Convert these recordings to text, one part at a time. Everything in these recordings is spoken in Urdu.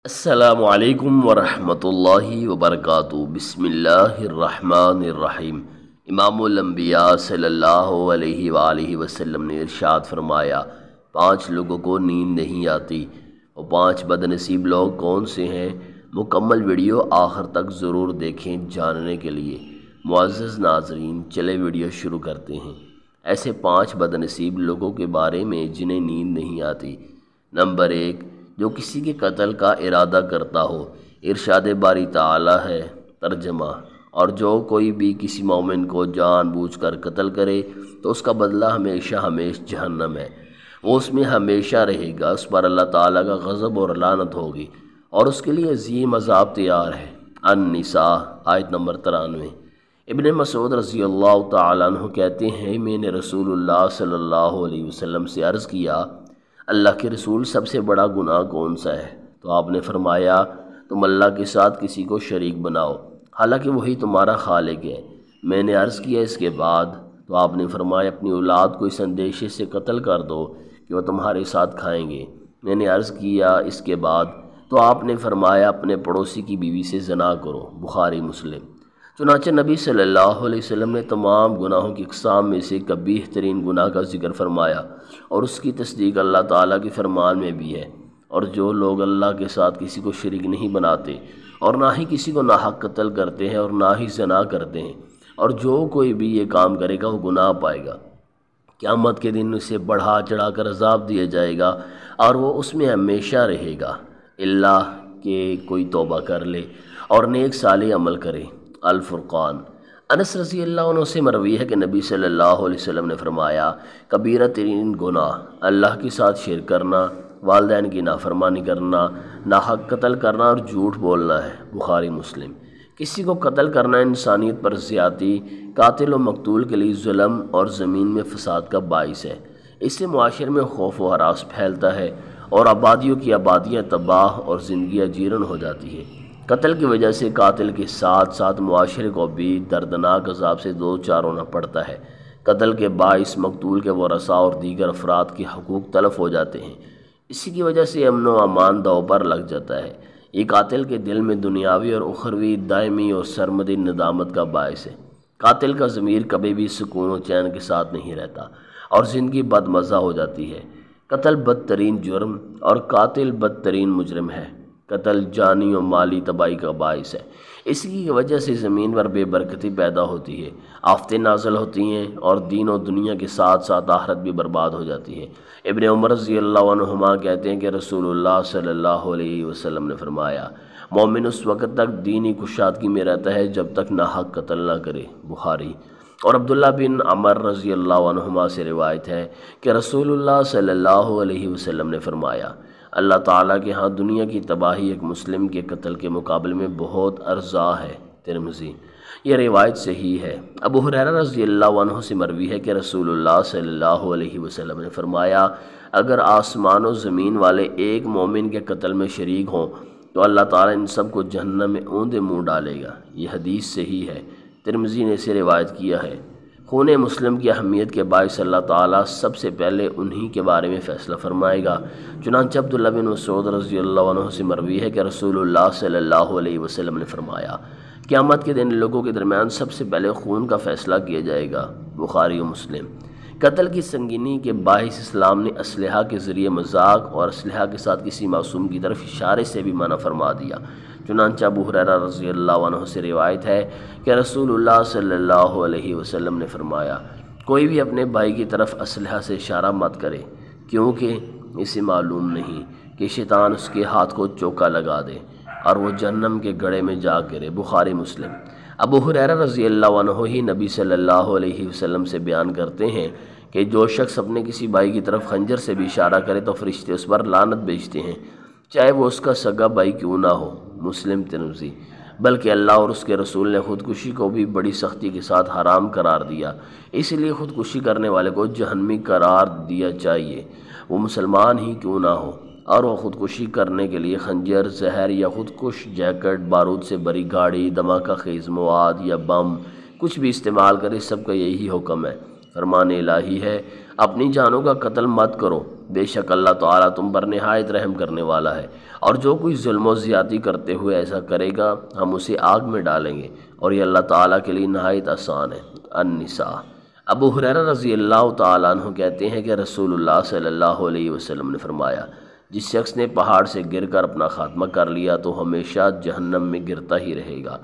السلام علیکم ورحمۃ اللہ وبرکاتہ۔ بسم اللہ الرحمن الرحیم۔ امام الانبیاء صلی اللہ علیہ وآلہ وسلم نے ارشاد فرمایا، 5 لوگوں کو نیند نہیں آتی۔ وہ 5 بد نصیب لوگ کون سے ہیں؟ مکمل ویڈیو آخر تک ضرور دیکھیں جاننے کے لیے۔ معزز ناظرین، چلے ویڈیو شروع کرتے ہیں۔ ایسے 5 بد نصیب لوگوں کے بارے میں جنہیں نیند نہیں آتی۔ نمبر 1، جو کسی کے قتل کا ارادہ کرتا ہو۔ ارشاد باری تعالی ہے، ترجمہ، اور جو کوئی بھی کسی مومن کو جان بوجھ کر قتل کرے تو اس کا بدلہ ہمیشہ جہنم ہے، وہ اس میں ہمیشہ رہے گا، اس پر اللہ تعالیٰ کا غضب اور لعنت ہوگی اور اس کے لیے عظیم عذاب تیار ہے۔ النساء آیت نمبر 93۔ ابن مسعود رضی اللہ تعالیٰ عنہ کہتے ہیں، میں نے رسول اللہ صلی اللہ علیہ وسلم سے عرض کیا، اللہ کے رسول سب سے بڑا گناہ کون سا ہے؟ تو آپ نے فرمایا، تم اللہ کے ساتھ کسی کو شریک بناؤ حالانکہ وہی تمہارا خالق ہے۔ میں نے عرض کیا اس کے بعد؟ تو آپ نے فرمایا، اپنی اولاد کو اس اندیشے سے قتل کر دو کہ وہ تمہارے ساتھ کھائیں گے۔ میں نے عرض کیا اس کے بعد؟ تو آپ نے فرمایا، اپنے پڑوسی کی بیوی سے زنا کرو۔ بخاری مسلم۔ چنانچہ نبی صلی اللہ علیہ وسلم نے تمام گناہوں کی اقسام میں سے قبیح ترین گناہ کا ذکر فرمایا اور اس کی تصدیق اللہ تعالیٰ کے فرمان میں بھی ہے۔ اور جو لوگ اللہ کے ساتھ کسی کو شریک نہیں بناتے اور نہ ہی کسی کو ناحق قتل کرتے ہیں اور نہ ہی زنا کرتے ہیں، اور جو کوئی بھی یہ کام کرے گا وہ گناہ پائے گا، قیامت کے دن اسے بڑھا چڑھا کر عذاب دیا جائے گا اور وہ اس میں ہمیشہ رہے گا، اللہ کہ کوئی توبہ کر لے اور نیک صالح عمل کرے۔ الفرقان۔ انس رضی اللہ عنہ سے مروی ہے کہ نبی صلی اللہ علیہ وسلم نے فرمایا، کبیرہ ترین گناہ اللہ کے ساتھ شرک کرنا، والدین کی نافرمانی کرنا، ناحق قتل کرنا اور جھوٹ بولنا ہے۔ بخاری مسلم۔ کسی کو قتل کرنا انسانیت پر زیادتی، قاتل و مقتول کے لیے ظلم اور زمین میں فساد کا باعث ہے۔ اس سے معاشرے میں خوف و ہراس پھیلتا ہے اور آبادیوں کی آبادیاں تباہ اور زندگیاں جیرن ہو جاتی ہیں۔ قتل کی وجہ سے قاتل کے ساتھ ساتھ معاشرے کو بھی دردناک عذاب سے دوچار ہونا پڑتا ہے۔ قتل کے باعث مقتول کے ورثاء اور دیگر افراد کے حقوق تلف ہو جاتے ہیں، اسی کی وجہ سے امن و امان داؤ پر لگ جاتا ہے۔ یہ قاتل کے دل میں دنیاوی اور اخروی دائمی اور سرمدی ندامت کا باعث ہے۔ قاتل کا ضمیر کبھی بھی سکون و چین کے ساتھ نہیں رہتا اور زندگی بد مزہ ہو جاتی ہے۔ قتل بدترین جرم اور قاتل بدترین مجرم ہے۔ قتل جانی و مالی تباہی کا باعث ہے، اسی کی وجہ سے زمین پر بے برکتی پیدا ہوتی ہے، آفتیں نازل ہوتی ہیں اور دین و دنیا کے ساتھ ساتھ آخرت بھی برباد ہو جاتی ہے۔ ابن عمر رضی اللہ عنہما کہتے ہیں کہ رسول اللہ صلی اللہ علیہ وسلم نے فرمایا، مومن اس وقت تک دینی کشادگی میں رہتا ہے جب تک ناحق قتل نہ کرے۔ بخاری۔ اور عبداللہ بن عمر رضی اللہ عنہما سے روایت ہے کہ رسول اللہ صلی اللہ علیہ وسلم نے فرمایا، اللہ تعالیٰ کے ہاں دنیا کی تباہی ایک مسلم کے قتل کے مقابلے میں بہت ارزاں ہے۔ ترمذی۔ یہ روایت صحیح ہے۔ ابو ہریرہ رضی اللہ عنہ سے مروی ہے کہ رسول اللہ صلی اللہ علیہ وسلم نے فرمایا، اگر آسمان و زمین والے ایک مومن کے قتل میں شریک ہوں تو اللہ تعالیٰ ان سب کو جہنم میں اوندے منہ ڈالے گا۔ یہ حدیث صحیح ہے، ترمذی نے اسے روایت کیا ہے۔ خون مسلم کی اہمیت کے باعث اللہ تعالیٰ سب سے پہلے انہی کے بارے میں فیصلہ فرمائے گا۔ چنانچہ عبداللہ بن مسعود رضی اللہ عنہ سے مروی ہے کہ رسول اللہ صلی اللہ علیہ وسلم نے فرمایا، قیامت کے دن لوگوں کے درمیان سب سے پہلے خون کا فیصلہ کیا جائے گا۔ بخاری و مسلم۔ قتل کی سنگینی کے باعث اسلام نے اسلحہ کے ذریعے مذاق اور اسلحہ کے ساتھ کسی معصوم کی طرف اشارے سے بھی منع فرما دیا۔ چنانچہ ابو ہریرہ رضی اللہ عنہ سے روایت ہے کہ رسول اللہ صلی اللہ علیہ وسلم نے فرمایا، کوئی بھی اپنے بھائی کی طرف اسلحہ سے اشارہ مت کرے، کیونکہ اسے معلوم نہیں کہ شیطان اس کے ہاتھ کو چوکا لگا دے اور وہ جہنم کے گڑھے میں جا گرے۔ بخاری مسلم۔ ابو ہریرہ رضی اللہ عنہ ہی نبی صلی اللہ علیہ وسلم سے بیان کرتے ہیں کہ جو شخص اپنے کسی بھائی کی طرف خنجر سے بھی اشارہ کرے تو فرشتے اس پر لعنت بھیجتے ہیں، چاہے وہ اس کا سگا بھائی کیوں نہ ہو۔ مسلم ترمذی۔ بلکہ اللہ اور اس کے رسول نے خودکشی کو بھی بڑی سختی کے ساتھ حرام قرار دیا، اس لیے خودکشی کرنے والے کو جہنمی قرار دیا چاہیے، وہ مسلمان ہی کیوں نہ ہو، اور وہ خودکشی کرنے کے لیے خنجر، زہر یا خودکش جیکٹ، بارود سے بری گاڑی، دھماکہ خیز مواد یا بم کچھ بھی استعمال کرے، سب کا یہی حکم ہے۔ فرمان الہی ہے اپنی جانوں کا قتل مت کرو، بے شک اللہ تعالیٰ تم پر نہایت رحم کرنے والا ہے، اور جو کوئی ظلم و زیادتی کرتے ہوئے ایسا کرے گا ہم اسے آگ میں ڈالیں گے، اور یہ اللہ تعالیٰ کے لیے نہایت آسان ہے۔ النساء۔ ابو ہریرہ رضی اللہ تعالیٰ عنہ کہتے ہیں کہ رسول اللہ صلی اللہ علیہ وسلم نے فرمایا، جس شخص نے پہاڑ سے گر کر اپنا خاتمہ کر لیا تو ہمیشہ جہنم میں گرتا ہی رہے گا،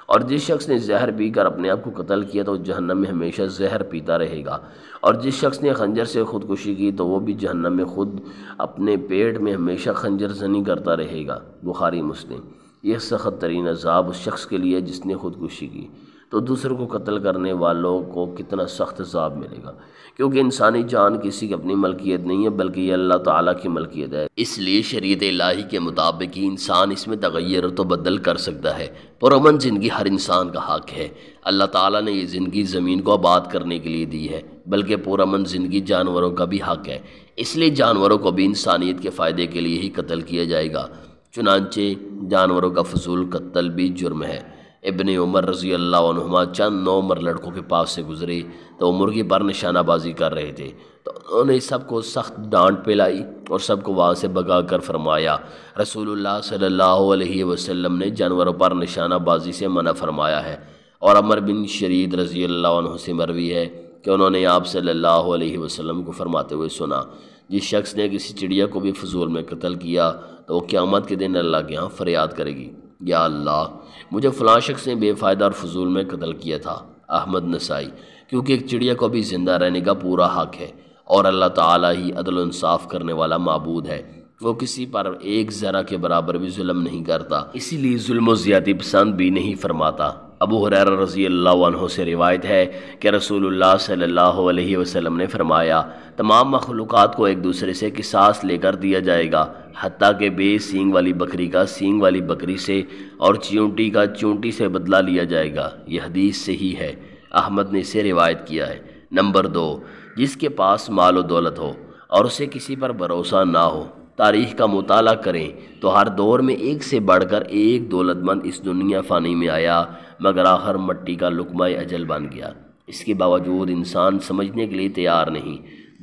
اور جس شخص نے زہر پی کر اپنے آپ کو قتل کیا تو جہنم میں ہمیشہ زہر پیتا رہے گا، اور جس شخص نے خنجر سے خودکشی کی تو وہ بھی جہنم میں خود اپنے پیٹ میں ہمیشہ خنجر زنی کرتا رہے گا۔ بخاری مسلم۔ یہ سخت ترین عذاب اس شخص کے لیے جس نے خودکشی کی، تو دوسروں کو قتل کرنے والوں کو کتنا سخت عذاب ملے گا، کیونکہ انسانی جان کسی کی اپنی ملکیت نہیں ہے بلکہ یہ اللہ تعالیٰ کی ملکیت ہے۔ اس لیے شریعت الہی کے مطابق ہی انسان اس میں تغیر و تبدل کر سکتا ہے۔ پرامن زندگی ہر انسان کا حق ہے۔ اللہ تعالیٰ نے یہ زندگی زمین کو آباد کرنے کے لیے دی ہے، بلکہ پرامن زندگی جانوروں کا بھی حق ہے، اس لیے جانوروں کو بھی انسانیت کے فائدے کے لیے ہی قتل کیا جائے گا، چنانچہ جانوروں کا فضول قتل بھی جرم ہے۔ ابن عمر رضی اللہ عنہما چند 9 عمر لڑکوں کے پاس سے گزرے تو وہ مرغی پر نشانہ بازی کر رہے تھے، تو انہوں نے سب کو سخت ڈانٹ پلائی اور سب کو وہاں سے بھگا کر فرمایا، رسول اللہ صلی اللہ علیہ وسلم نے جانوروں پر نشانہ بازی سے منع فرمایا ہے۔ اور عمر بن شرید رضی اللہ عنہ سے مروی ہے کہ انہوں نے آپ صلی اللہ علیہ وسلم کو فرماتے ہوئے سنا، جس شخص نے کسی چڑیا کو بھی فضول میں قتل کیا تو وہ قیامت کے دن اللہ کے ہاں فریاد کرے گی، یا اللہ مجھے فلاں شخص نے بے فائدہ اور فضول میں قتل کیا تھا۔ احمد نسائی۔ کیونکہ ایک چڑیا کو بھی زندہ رہنے کا پورا حق ہے، اور اللہ تعالیٰ ہی عدل و انصاف کرنے والا معبود ہے، وہ کسی پر ایک ذرہ کے برابر بھی ظلم نہیں کرتا، اسی لیے ظلم و زیادتی پسند بھی نہیں فرماتا۔ ابو ہریرہ رضی اللہ عنہ سے روایت ہے کہ رسول اللہ صلی اللہ علیہ وسلم نے فرمایا، تمام مخلوقات کو ایک دوسرے سے قصاص لے کر دیا جائے گا، حتیٰ کہ بے سینگ والی بکری کا سینگ والی بکری سے اور چیونٹی کا چونٹی سے بدلہ لیا جائے گا۔ یہ حدیث صحیح ہے، احمد نے اسے روایت کیا ہے۔ نمبر 2، جس کے پاس مال و دولت ہو اور اسے کسی پر بھروسہ نہ ہو۔ تاریخ کا مطالعہ کریں تو ہر دور میں ایک سے بڑھ کر ایک دولت مند اس دنیا فانی میں آیا، مگر آخر مٹی کا لقمہ اجل بن گیا۔ اس کے باوجود انسان سمجھنے کے لیے تیار نہیں۔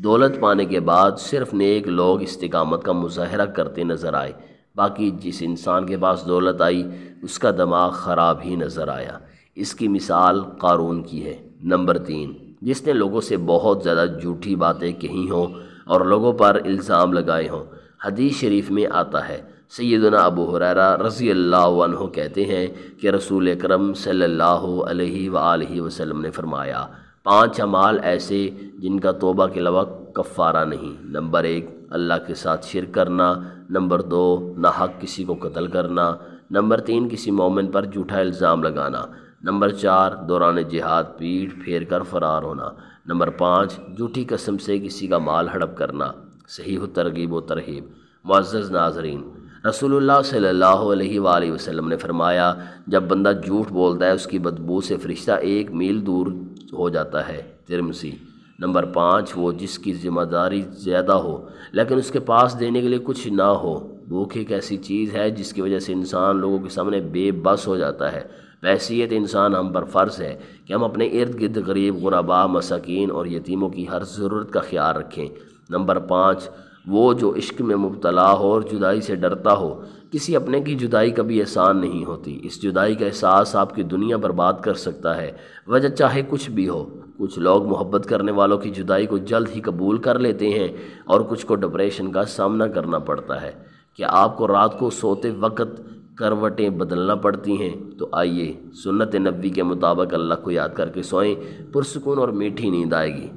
دولت پانے کے بعد صرف نیک لوگ استقامت کا مظاہرہ کرتے نظر آئے، باقی جس انسان کے پاس دولت آئی اس کا دماغ خراب ہی نظر آیا۔ اس کی مثال قارون کی ہے۔ نمبر 3، جس نے لوگوں سے بہت زیادہ جھوٹی باتیں کہی ہوں اور لوگوں پر الزام لگائے ہوں۔ حدیث شریف میں آتا ہے، سیدنا ابو ہریرہ رضی اللہ عنہ کہتے ہیں کہ رسول اکرم صلی اللہ علیہ وآلہ وسلم نے فرمایا، 5 اعمال ایسے جن کا توبہ کے علاوہ کفارہ نہیں۔ نمبر 1، اللہ کے ساتھ شرک کرنا۔ نمبر 2، ناحق کسی کو قتل کرنا۔ نمبر 3، کسی مومن پر جھوٹا الزام لگانا۔ نمبر 4، دوران جہاد پیٹھ پھیر کر فرار ہونا۔ نمبر 5، جھوٹی قسم سے کسی کا مال ہڑپ کرنا۔ صحیح الترغیب و ترہیب۔ معزز ناظرین، رسول اللہ صلی اللہ علیہ وآلہ وسلم نے فرمایا، جب بندہ جھوٹ بولتا ہے اس کی بدبو سے فرشتہ 1 میل دور ہو جاتا ہے۔ ترمذی۔ نمبر 5، وہ جس کی ذمہ داری زیادہ ہو لیکن اس کے پاس دینے کے لیے کچھ نہ ہو۔ بھوک ایک ایسی چیز ہے جس کی وجہ سے انسان لوگوں کے سامنے بے بس ہو جاتا ہے۔ بحیثیت انسان ہم پر فرض ہے کہ ہم اپنے ارد گرد غریب، غرباء، مساکین اور یتیموں کی ہر ضرورت کا خیال رکھیں۔ نمبر 5، وہ جو عشق میں مبتلا ہو اور جدائی سے ڈرتا ہو۔ کسی اپنے کی جدائی کبھی آسان نہیں ہوتی۔ اس جدائی کا احساس آپ کی دنیا برباد کر سکتا ہے، وجہ چاہے کچھ بھی ہو۔ کچھ لوگ محبت کرنے والوں کی جدائی کو جلد ہی قبول کر لیتے ہیں اور کچھ کو ڈپریشن کا سامنا کرنا پڑتا ہے۔ کیا آپ کو رات کو سوتے وقت کروٹیں بدلنا پڑتی ہیں؟ تو آئیے سنت نبوی کے مطابق اللہ کو یاد کر کے سوئیں، پرسکون اور میٹھی نیند آئے گی۔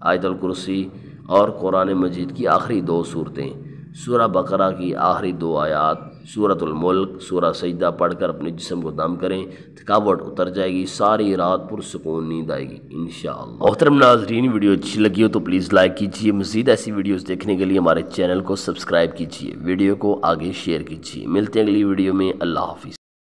آیت الکرسی اور قرآن مجید کی آخری 2 صورتیں، سورہ بقرہ کی آخری 2 آیات، سورۃ الملک، سورہ سجدہ پڑھ کر اپنے جسم کو دم کریں، تھکاوٹ اتر جائے گی، ساری رات پرسکون نیند آئے گی انشاءاللہ۔ محترم ناظرین، ویڈیو اچھی لگی ہو تو پلیز لائک کیجیے، مزید ایسی ویڈیوز دیکھنے کے لیے ہمارے چینل کو سبسکرائب کیجیے، ویڈیو کو آگے شیئر کیجیے۔ ملتے ہیں اگلی ویڈیو میں، اللہ حافظ۔